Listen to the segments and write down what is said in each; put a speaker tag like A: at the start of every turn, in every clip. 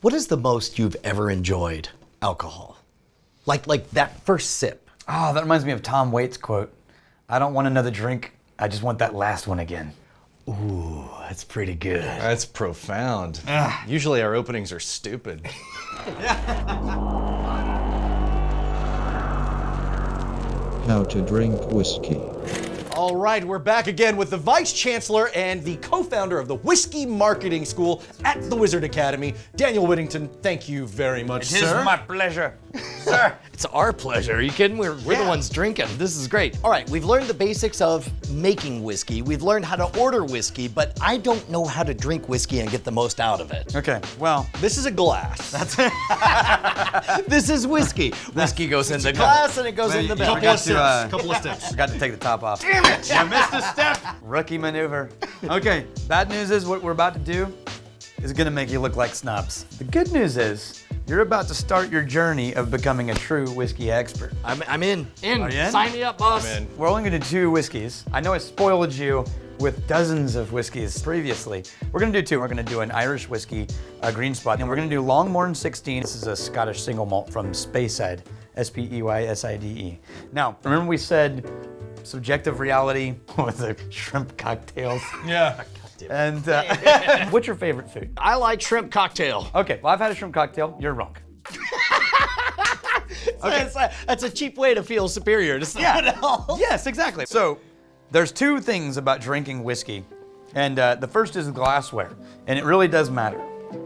A: What is the most you've ever enjoyed alcohol? Like that first sip.
B: Oh, that reminds me of Tom Waits' quote. I don't want another drink, I just want that last one again.
A: Ooh, that's pretty good.
C: That's profound. Usually our openings are stupid.
D: How to drink whiskey.
C: All right, we're back again with the Vice Chancellor and the co-founder of the Whiskey Marketing School at the Wizard Academy, Daniel Whittington. Thank you very much,
B: It is
C: sir.
B: my pleasure. Sir.
A: It's our pleasure. Are you kidding? We're the ones drinking. This is great. All right, we've learned the basics of making whiskey. We've learned how to order whiskey, but I don't know how to drink whiskey and get the most out of it.
B: Okay, well,
C: This is a glass.
A: This is whiskey. Whiskey goes in the glass and it goes in the
B: Couple
A: barrel.
B: of steps.
C: Couple of steps.
B: forgot to take the top off. Damn it! You missed a step. Rookie maneuver. Okay, bad news is what we're about to do is gonna make you look like snobs. The good news is you're about to start your journey of becoming a true whiskey expert.
A: I'm in.
B: Are you in?
A: Sign me up, boss.
C: Man.
B: We're only gonna do 2 whiskeys. I know I spoiled you with dozens of whiskeys previously. We're gonna do 2. We're gonna do an Irish whiskey, a green spot, and we're gonna do Longmorn 16. This is a Scottish single malt from Speyside, S-P-E-Y-S-I-D-E. Now, remember we said subjective reality with the shrimp cocktails?
C: Yeah.
B: And what's your favorite food?
A: I like shrimp cocktail.
B: Okay, well, I've had a shrimp cocktail. You're wrong.
A: That's a cheap way to feel superior to someone else.
B: Yes, exactly. So there's 2 things about drinking whiskey. And the first is glassware. And it really does matter.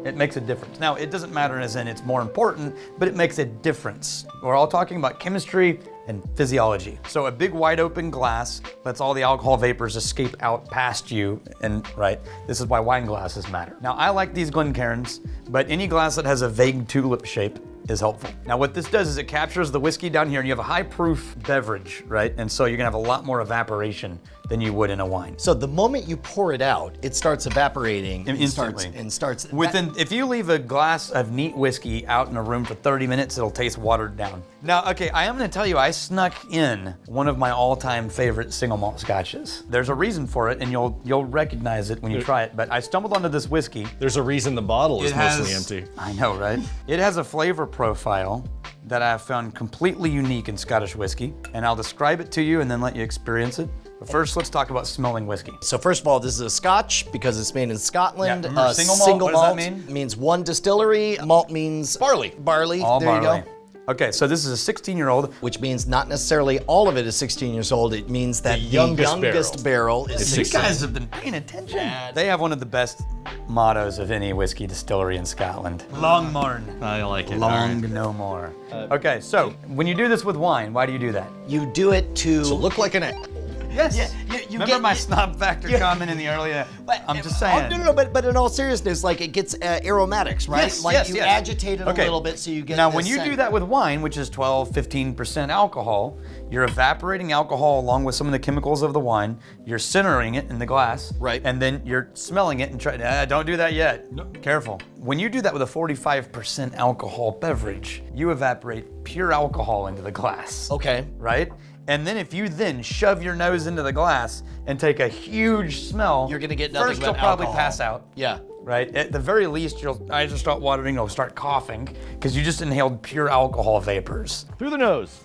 B: It makes a difference. Now, it doesn't matter as in it's more important, but it makes a difference. We're all talking about chemistry and physiology. So a big wide open glass lets all the alcohol vapors escape out past you, and right, this is why wine glasses matter. Now, I like these Glencairns, but any glass that has a vague tulip shape is helpful. Now, what this does is it captures the whiskey down here, and you have a high proof beverage, right? And so you're gonna have a lot more evaporation than you would in a wine.
A: So the moment you pour it out, it starts evaporating
B: Instantly.
A: and starts
B: Within, if you leave a glass of neat whiskey out in a room for 30 minutes, it'll taste watered down. Now, okay, I am gonna tell you, I snuck in one of my all-time favorite single malt scotches. There's a reason for it, and you'll recognize it when you try it, but I stumbled onto this whiskey.
C: There's a reason the bottle is
B: It has-
C: mostly empty.
B: I know, right? It has a flavor profile that I have found completely unique in Scottish whiskey, and I'll describe it to you and then let you experience it. But first, let's talk about smelling whiskey.
A: So first of all, this is a Scotch because it's made in Scotland.
B: Yeah, remember, single malt, what does that mean?
A: Means one distillery. Malt means barley. Barley.
B: All
A: there
B: barley.
A: you go.
B: Okay, so this is a 16-year-old.
A: Which means not necessarily all of it is 16 years old. It means that the
C: youngest
A: barrel is
C: It's
A: 16.
B: You guys have been paying attention. They have one of the best mottos of any whiskey distillery in Scotland. Longmorn.
C: I like it.
B: Long no more. Okay, so when you do this with wine, why do you do that?
A: You do it to
C: Look like an apple.
B: Yes.
A: Yeah, you
B: Remember
A: get-
B: my snob factor comment in the earlier? I'm just saying.
A: Oh, no, but in all seriousness, like it gets aromatics, right?
B: Yes,
A: like
B: yes,
A: you
B: yes.
A: agitate it
B: Okay.
A: a little bit so you get
B: Now,
A: this
B: when you
A: scent.
B: do that with wine, which is 12, 15% alcohol, you're evaporating alcohol along with some of the chemicals of the wine. You're centering it in the glass.
A: Right.
B: And then you're smelling it and trying, don't do that yet. No. Careful. When you do that with a 45% alcohol beverage, you evaporate pure alcohol into the glass.
A: Okay.
B: Right? And then if you then shove your nose into the glass and take a huge smell,
A: You're gonna get nothing
B: first
A: but
B: you'll probably
A: alcohol.
B: pass out.
A: Yeah.
B: Right? At the very least, your eyes will start watering, you'll start coughing, because you just inhaled pure alcohol vapors.
E: Through the nose.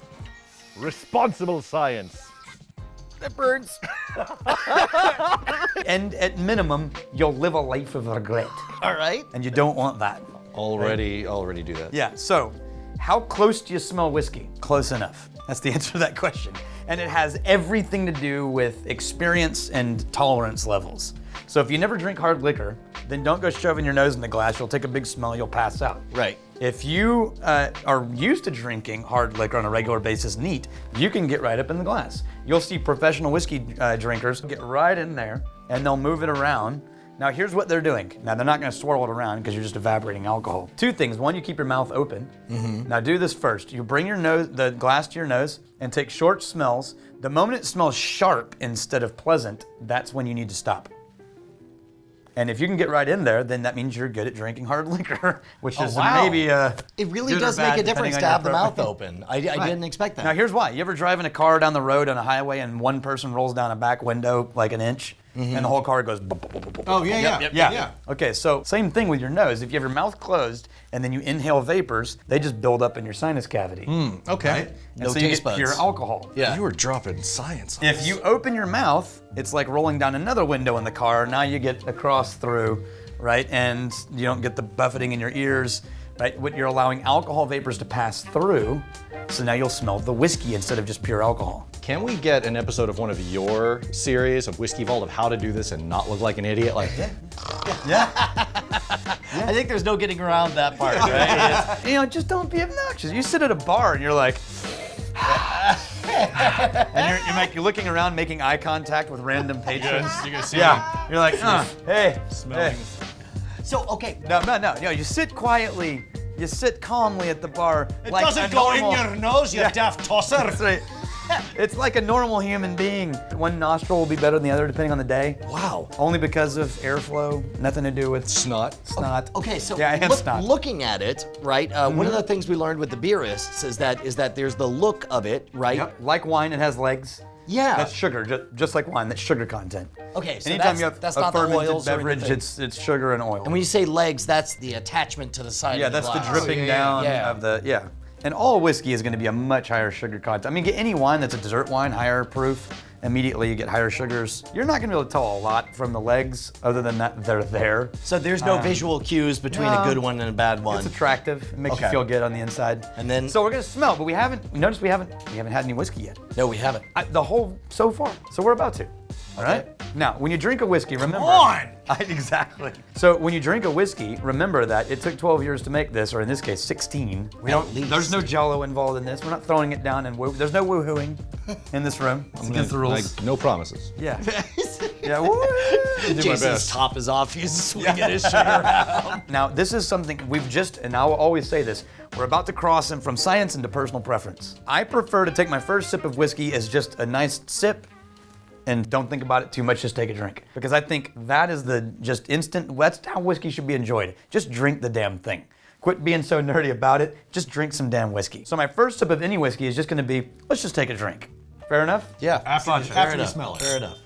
E: Responsible science.
A: That burns.
B: And at minimum, you'll live a life of regret.
A: All right.
B: And you don't want that.
C: Already do that.
B: Yeah, so how close do you smell whiskey? Close enough. That's the answer to that question. And it has everything to do with experience and tolerance levels. So if you never drink hard liquor, then don't go shoving your nose in the glass. You'll take a big smell, you'll pass out.
A: Right.
B: If you are used to drinking hard liquor on a regular basis neat, you can get right up in the glass. You'll see professional whiskey drinkers get right in there and they'll move it around. Now here's what they're doing. Now they're not gonna swirl it around because you're just evaporating alcohol. 2 things. One, you keep your mouth open. Now do this first. You bring the glass to your nose and take short smells. The moment it smells sharp instead of pleasant, that's when you need to stop. And if you can get right in there, then that means you're good at drinking hard liquor, which is
A: wow.
B: maybe
A: It really
B: good or
A: does
B: bad,
A: make a
B: depending
A: difference
B: on
A: to
B: your
A: have the mouth
B: profile.
A: open. I didn't expect that.
B: Now here's why. You ever drive in a car down the road on a highway and one person rolls down a back window like an inch? and the whole car goes.
C: Oh, yeah.
B: Yeah. Okay, so same thing with your nose. If you have your mouth closed and then you inhale vapors, they just build up in your sinus cavity.
C: Okay.
B: Right? And
A: No
B: so you
A: taste
B: get
A: buds.
B: pure alcohol.
A: Yeah.
C: You were dropping science on
B: If
C: us.
B: you open your mouth, it's like rolling down another window in the car. Now you get a cross through, right? And you don't get the buffeting in your ears, right? What you're allowing alcohol vapors to pass through. So now you'll smell the whiskey instead of just pure alcohol.
C: Can we get an episode of one of your series of Whiskey Vault of how to do this and not look like an idiot? Like,
A: I think there's no getting around that part, right?
B: You know, just don't be obnoxious. You sit at a bar and you're like, and you're looking around, making eye contact with random patrons.
C: You're gonna see
B: Yeah, you're like, hey,
C: smelling.
B: hey.
A: So, okay.
B: No, you sit quietly, you sit calmly at the bar.
C: It
B: like
C: doesn't
B: a
C: go
B: normal,
C: in your nose, you daft tosser.
B: That's right. It's like a normal human being. One nostril will be better than the other depending on the day.
A: Wow.
B: Only because of airflow, nothing to do with
C: Snot.
B: snot.
A: Okay, so
B: Yeah, and snot.
A: looking at it, right? One of the things we learned with the beerists is that there's the look of it, right?
B: Yep. Like wine, it has legs.
A: Yeah.
B: That's sugar, just like wine. That's sugar content.
A: Okay, so
B: Anytime
A: that's-
B: you have
A: that's
B: a
A: not the
B: fermented
A: oils or
B: beverage,
A: anything.
B: it's sugar and oil.
A: And when you say legs, that's the attachment to the side
B: Yeah,
A: of the
B: that's the
A: glass.
B: dripping down
A: Yeah.
B: of the, yeah. And all whiskey is going to be a much higher sugar content. I mean, get any wine that's a dessert wine, higher proof, immediately you get higher sugars. You're not going to be able to tell a lot from the legs other than that they're there.
A: So there's no visual cues between a good one and a bad one.
B: It's attractive. It makes you
A: Okay.
B: feel good on the inside.
A: And then-
B: So we're going to smell, but we haven't had any whiskey yet.
A: No, we haven't.
B: So far. So we're about to. All right? Now, when you drink a whiskey, remember.
C: on!
B: Exactly. So when you drink a whiskey, remember that it took 12 years to make this, or in this case, 16. There's no Jello involved in this. We're not throwing it down and there's no woohooing in this room. It's against the rules.
C: Like, no promises.
B: Yeah. Yeah. Woo!
A: Jason's
C: best.
A: top is off. He's swinging his sugar around.
B: Now, this is something and I will always say this, we're about to cross from science into personal preference. I prefer to take my first sip of whiskey as just a nice sip and don't think about it too much, just take a drink. Because I think that is just instant, that's how whiskey should be enjoyed. Just drink the damn thing. Quit being so nerdy about it, just drink some damn whiskey. So my first sip of any whiskey is just gonna be, let's just take a drink. Fair enough?
C: Yeah, after you
A: enough.
C: smell it.
A: Fair enough.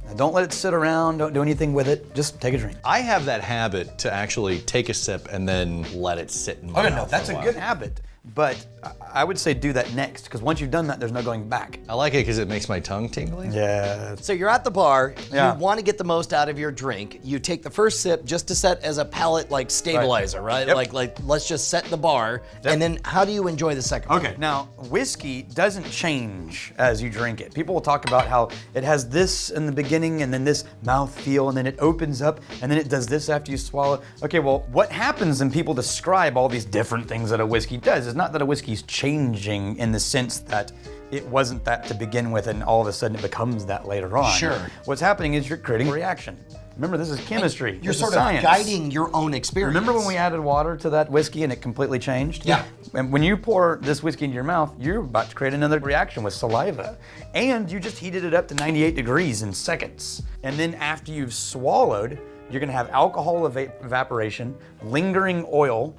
B: Now don't let it sit around, don't do anything with it, just take a drink.
C: I have that habit to actually take a sip and then let it sit in my mouth.
B: That's
C: for
B: a
C: while.
B: good habit. But I would say do that next, because once you've done that, there's no going back.
C: I like it because it makes my tongue tingly.
B: Yeah.
A: So you're at the bar,
B: Yeah.
A: you want to get the most out of your drink. You take the first sip just to set as a palate like stabilizer, right?
B: Yep.
A: Like let's just set the bar. And then how do you enjoy the second one?
B: Okay, now whiskey doesn't change as you drink it. People will talk about how it has this in the beginning and then this mouth feel and then it opens up and then it does this after you swallow. Okay, well, what happens when people describe all these different things that a whiskey does is not that a whiskey's changing in the sense that it wasn't that to begin with and all of a sudden it becomes that later on.
A: Sure.
B: What's happening is you're creating a reaction. Remember, this is chemistry.
A: You're
B: This is
A: sort of
B: science.
A: guiding your own experience.
B: Remember when we added water to that whiskey and it completely changed?
A: Yeah.
B: And when you pour this whiskey into your mouth, you're about to create another reaction with saliva. And you just heated it up to 98 degrees in seconds. And then after you've swallowed, you're gonna have alcohol evaporation, lingering oil,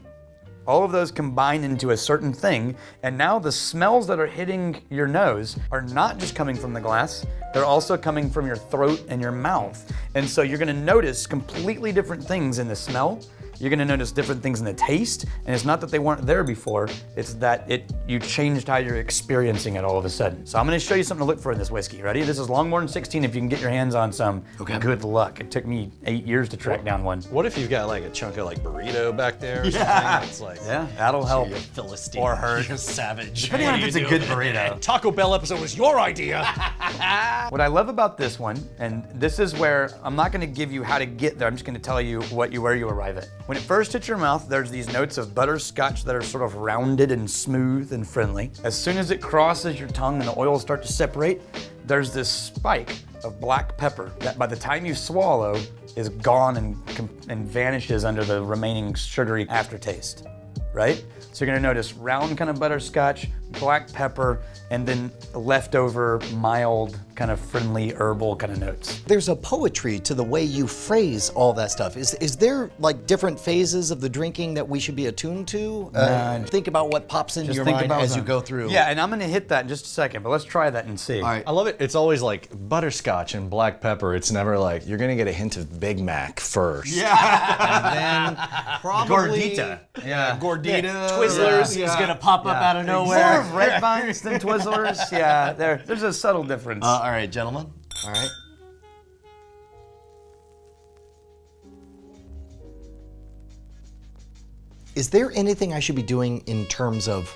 B: all of those combine into a certain thing, and now the smells that are hitting your nose are not just coming from the glass, they're also coming from your throat and your mouth. And so you're gonna notice completely different things in the smell, you're gonna notice different things in the taste, and it's not that they weren't there before, it's that you changed how you're experiencing it all of a sudden. So I'm gonna show you something to look for in this whiskey. Ready? This is Longmorn 16 if you can get your hands on some.
A: Okay.
B: Good luck. It took me 8 years to track down one.
C: What if you've got like a chunk of like burrito back there or something? It's like,
B: Yeah, that'll help.
A: You Philistine.
B: Or hurt.
A: You savage.
B: Depending on if it's a good burrito.
C: Taco Bell episode was your idea.
B: What I love about this one, and this is where I'm not gonna give you how to get there, I'm just gonna tell you where you arrive at. When it first hits your mouth, there's these notes of butterscotch that are sort of rounded and smooth and friendly. As soon as it crosses your tongue and the oils start to separate, there's this spike of black pepper that by the time you swallow is gone and vanishes under the remaining sugary aftertaste, right? So you're gonna notice round kind of butterscotch, black pepper, and then leftover mild, kind of friendly herbal kind of notes.
A: There's a poetry to the way you phrase all that stuff. Is there like different phases of the drinking that we should be attuned to? Think about what pops into your mind as you go through.
B: Yeah, and I'm gonna hit that in just a second, but let's try that and see.
A: All right.
C: I love it. It's always like butterscotch and black pepper. It's never like you're gonna get a hint of Big Mac first.
B: Yeah.
C: And then probably
B: Gordita. Yeah.
C: Gordita.
A: Twizzlers is gonna pop up out of nowhere.
B: More of red vines than Twizzlers. Yeah, there's a subtle difference.
A: All right, gentlemen. All right. Is there anything I should be doing in terms of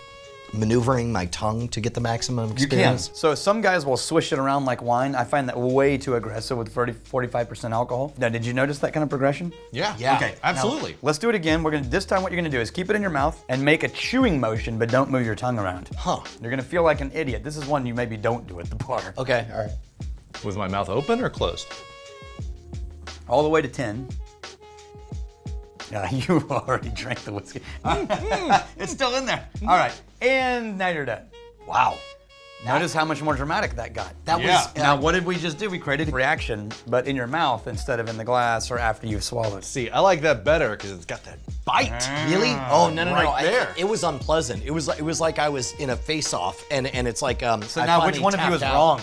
A: maneuvering my tongue to get the maximum experience?
B: So some guys will swish it around like wine. I find that way too aggressive with 45% alcohol. Now, did you notice that kind of progression?
C: Yeah.
A: Yeah.
B: Okay,
C: Absolutely.
B: now, let's do it again. This time what you're gonna do is keep it in your mouth and make a chewing motion, but don't move your tongue around.
A: Huh.
B: You're gonna feel like an idiot. This is one you maybe don't do at the bar.
A: Okay, all right.
C: With my mouth open or closed?
B: All the way to 10. Yeah, you already drank the whiskey. It's still in there. All right, and now you're done.
A: Wow.
B: Notice how much more dramatic that got.
A: That
C: Yeah.
A: was
B: Now, what did we just do? We created a reaction, but in your mouth instead of in the glass or after you've swallowed.
C: See, I like that better because it's got that bite.
A: really? Oh no.
C: Right there.
A: It was unpleasant. It was like I was in a face-off, and it's like
B: So now which one of you is wrong?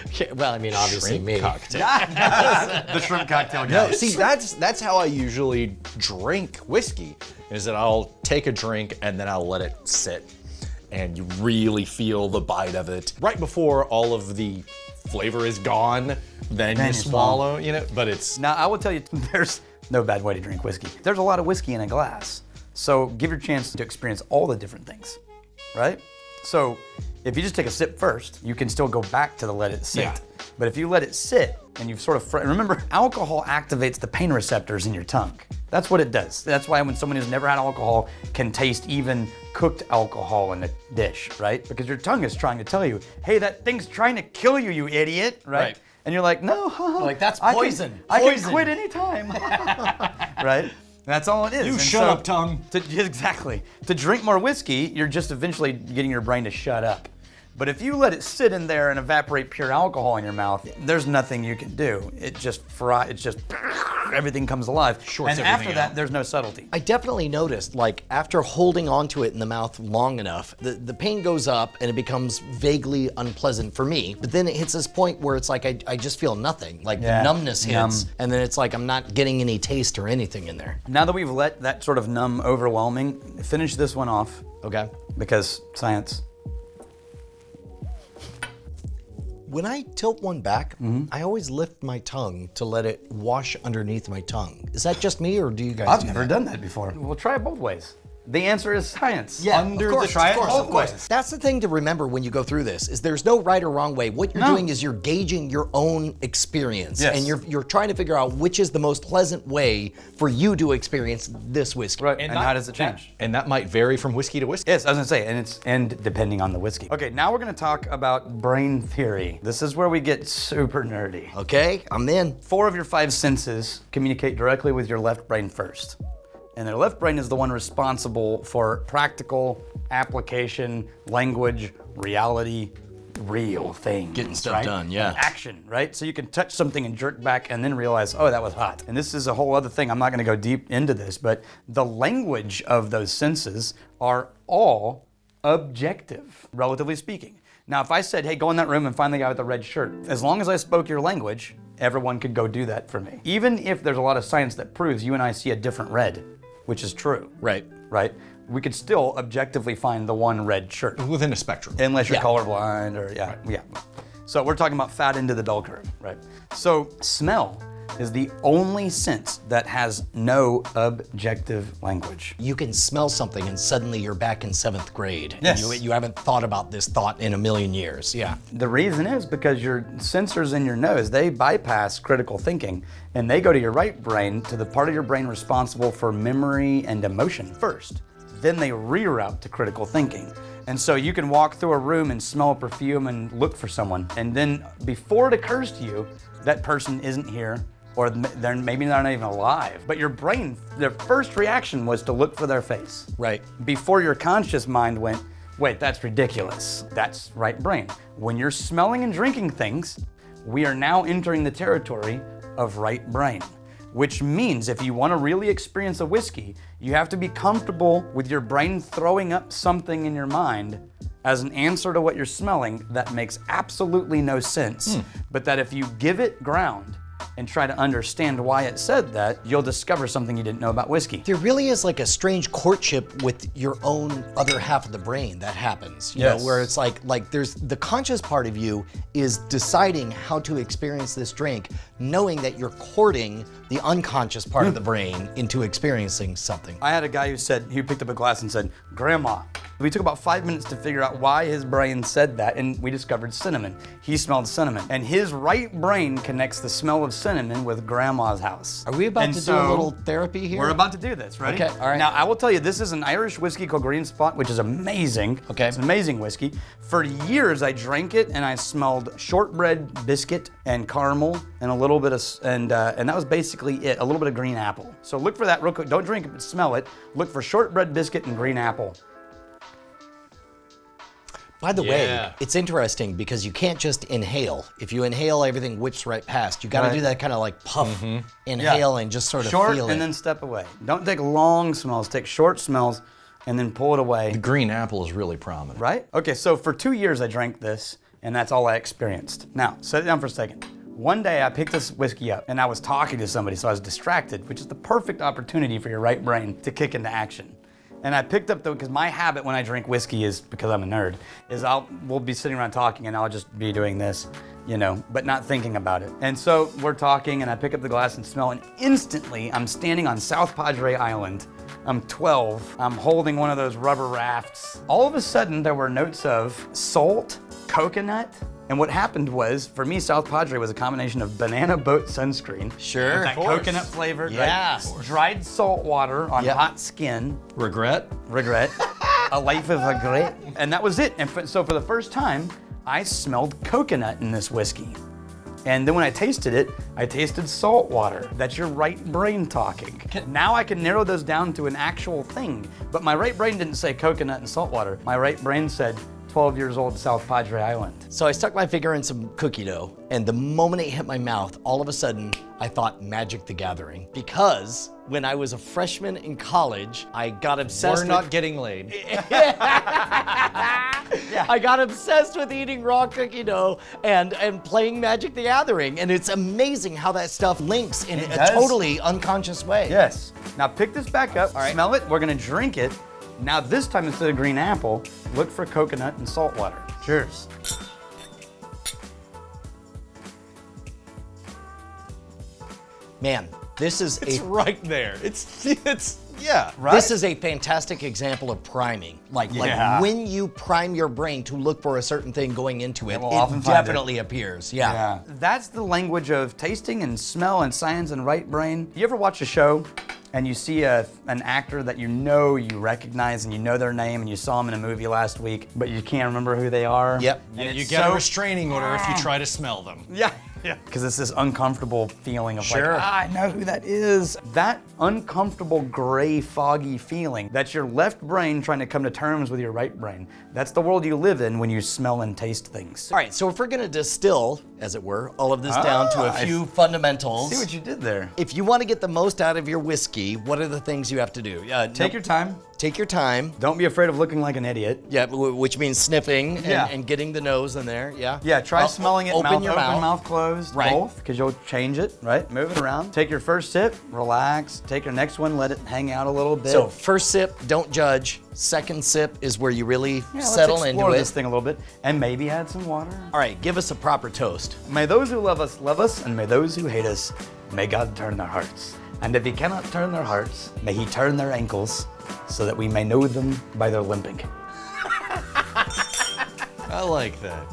A: Okay, well, I mean, obviously me.
C: Cocktail.
B: The shrimp cocktail guy.
C: No, see, that's how I usually drink whiskey, is that I'll take a drink and then I'll let it sit. And you really feel the bite of it. Right before all of the flavor is gone, then you swallow, you know, but it's...
B: Now, I will tell you, there's no bad way to drink whiskey. There's a lot of whiskey in a glass. So give your chance to experience all the different things, right? So if you just take a sip first, you can still go back to the let it sit.
C: Yeah.
B: But if you let it sit and you've sort of, remember, alcohol activates the pain receptors in your tongue. That's what it does. That's why when someone who's never had alcohol can taste even cooked alcohol in a dish, right? Because your tongue is trying to tell you, hey, that thing's trying to kill you, you idiot, right?
C: Right.
B: And you're like, no,
A: Like, that's
B: I can-
A: poison.
B: I can
A: Poison.
B: quit anytime, right? That's all it is.
C: You
B: And
C: shut up, tongue.
B: Exactly. To drink more whiskey, you're just eventually getting your brain to shut up. But if you let it sit in there and evaporate pure alcohol in your mouth, there's nothing you can do. It just everything comes alive.
C: Shorts
B: and after
C: everything
B: that,
C: out.
B: there's no subtlety.
A: I definitely noticed, like, after holding onto it in the mouth long enough, the pain goes up and it becomes vaguely unpleasant for me. But then it hits this point where it's like I just feel nothing. Like
B: Yeah,
A: the numbness hits,
B: numb.
A: and then it's like I'm not getting any taste or anything in there.
B: Now that we've let that sort of numb, overwhelming, finish this one off
A: Okay.
B: because science.
A: When I tilt one back,
B: Mm-hmm.
A: I always lift my tongue to let it wash underneath my tongue. Is that just me, or do you guys
B: I've
A: do
B: never
A: that?
B: done that before. We'll try it both ways. The answer is science.
A: Yeah,
C: Under
A: of course,
C: the
B: try it
A: of course,
B: both
A: of course.
B: ways.
A: That's the thing to remember when you go through this, is there's no right or wrong way. What you're
B: No.
A: doing is you're gauging your own experience.
B: Yes.
A: And you're trying to figure out which is the most pleasant way for you to experience this whiskey.
B: Right. And how does it change?
C: And that might vary from whiskey to whiskey.
B: Yes, I was gonna say, and depending on the whiskey. Okay, now we're gonna talk about brain theory. This is where we get super nerdy.
A: Okay, I'm in.
B: 4 of your 5 senses communicate directly with your left brain first. And the left brain is the one responsible for practical application, language, reality, real things.
A: Getting stuff
B: right?
A: done, yeah.
B: And action, right? So you can touch something and jerk back and then realize, oh, that was hot. And this is a whole other thing. I'm not gonna go deep into this, but the language of those senses are all objective, relatively speaking. Now, if I said, hey, go in that room and find the guy with the red shirt, as long as I spoke your language, everyone could go do that for me. Even if there's a lot of science that proves you and I see a different red, which is true.
A: Right.
B: Right? We could still objectively find the one red shirt.
C: Within a spectrum.
B: Unless you're
A: Yeah.
B: colorblind or, yeah. So we're talking about fat into the dull curve, right? So smell is the only sense that has no objective language.
A: You can smell something and suddenly you're back in 7th grade.
B: Yes.
A: And you haven't thought about this thought in a million years. Yeah.
B: The reason is because your sensors in your nose, they bypass critical thinking and they go to your right brain, to the part of your brain responsible for memory and emotion first. Then they reroute to critical thinking. And so you can walk through a room and smell a perfume and look for someone. And then before it occurs to you, that person isn't here, or maybe they're not even alive. But your brain, their first reaction was to look for their face.
A: Right.
B: Before your conscious mind went, Wait, that's ridiculous. That's right brain. When you're smelling and drinking things, we are now entering the territory of right brain. Which means if you want to really experience a whiskey, you have to be comfortable with your brain throwing up something in your mind as an answer to what you're smelling that makes absolutely no sense, but that if you give it ground and try to understand why it said that, you'll discover something you didn't know about whiskey.
A: There really is like a strange courtship with your own other half of the brain that happens. You
B: Yes.
A: know, where it's like there's the conscious part of you is deciding how to experience this drink, knowing that you're courting the unconscious part of the brain into experiencing something.
B: I had a guy who picked up a glass and said, "Grandma." We took about 5 minutes to figure out why his brain said that, and we discovered cinnamon. He smelled cinnamon, and his right brain connects the smell of cinnamon with Grandma's house.
A: Are we about to do a little therapy here?
B: We're about to do this, ready?
A: Okay, all right.
B: Now, I will tell you, this is an Irish whiskey called Green Spot, which is amazing.
A: Okay.
B: It's an amazing whiskey. For years, I drank it, and I smelled shortbread biscuit and caramel, and a little bit of, and that was basically it, a little bit of green apple. So look for that real quick. Don't drink it, but smell it. Look for shortbread biscuit and green apple.
A: By the
C: Yeah.
A: way, it's interesting because you can't just inhale. If you inhale, everything whips right past. You got to
B: Right.
A: do that kind of like puff, inhale, and just sort of
B: Short
A: feel
B: and
A: it.
B: then step away. Don't take long smells, take short smells and then pull it away,
C: The green apple is really prominent.
B: right? Okay, so for 2 years I drank this and that's all I experienced. Now, set it down for a second. One day I picked this whiskey up and I was talking to somebody, so I was distracted, which is the perfect opportunity for your right brain to kick into action. And I picked up because my habit when I drink whiskey is, because I'm a nerd, is we'll be sitting around talking and I'll just be doing this, you know, but not thinking about it. And so we're talking and I pick up the glass and smell, and instantly I'm standing on South Padre Island. I'm 12, I'm holding one of those rubber rafts. All of a sudden there were notes of salt, coconut, and what happened was, for me, South Padre was a combination of banana boat sunscreen.
A: Sure.
B: with that
A: Of course.
B: coconut flavored,
A: Yeah.
B: right? Dried salt water on
A: Yep.
B: hot skin.
C: Regret?
B: Regret. A life of regret. And that was it. And so for the first time, I smelled coconut in this whiskey. And then when I tasted it, I tasted salt water. That's your right brain talking. Now I can narrow those down to an actual thing. But my right brain didn't say coconut and salt water. My right brain said 12 years old, South Padre Island.
A: So I stuck my finger in some cookie dough, and the moment it hit my mouth, all of a sudden, I thought Magic the Gathering. Because when I was a freshman in college, I got obsessed
C: We're not getting laid.
A: I got obsessed with eating raw cookie dough and playing Magic the Gathering. And it's amazing how that stuff links in a
B: does.
A: totally unconscious way.
B: Yes. Now pick this back up, smell it, we're gonna drink it. Now this time instead of green apple, look for coconut and salt water. Cheers.
A: Man, this is
C: It's right there. It's yeah.
A: This is a fantastic example of priming. Like
B: Yeah.
A: when you prime your brain to look for a certain thing going into it,
B: will often
A: it
B: find it.
A: definitely appears. Yeah.
B: That's the language of tasting and smell and science and right brain. You ever watch a show and you see an actor that you recognize and you know their name and you saw them in a movie last week, but you can't remember who they are?
A: Yep.
B: And
C: You
B: it's
C: get
B: so-
C: a restraining order if you try to smell them.
B: Yeah. Because it's this uncomfortable feeling of
A: Sure.
B: like, I know who that is. That uncomfortable, gray, foggy feeling, that's your left brain trying to come to terms with your right brain. That's the world you live in when you smell and taste things.
A: All right, so if we're gonna distill, as it were, all of this down to a few fundamentals.
B: See what you did there.
A: If you want to get the most out of your whiskey, what are the things you have to do?
B: Take your time.
A: Take your time.
B: Don't be afraid of looking like an idiot.
A: Yeah, which means sniffing
B: Yeah.
A: and getting the nose in there. Yeah.
B: Yeah, try smelling it,
A: open
B: mouth
A: your
B: open,
A: mouth.
B: mouth closed,
A: Right.
B: both, because you'll change it, right? Move it around. Take your first sip, relax. Take your next one, let it hang out a little bit.
A: So first sip, don't judge. Second sip is where you really
B: let's
A: settle
B: explore
A: into
B: this
A: it.
B: thing a little bit, and maybe add some water.
A: All right, give us a proper toast.
B: May those who love us, and may those who hate us, may God turn their hearts. And if he cannot turn their hearts, may he turn their ankles, so that we may know them by their limping.
C: I like that.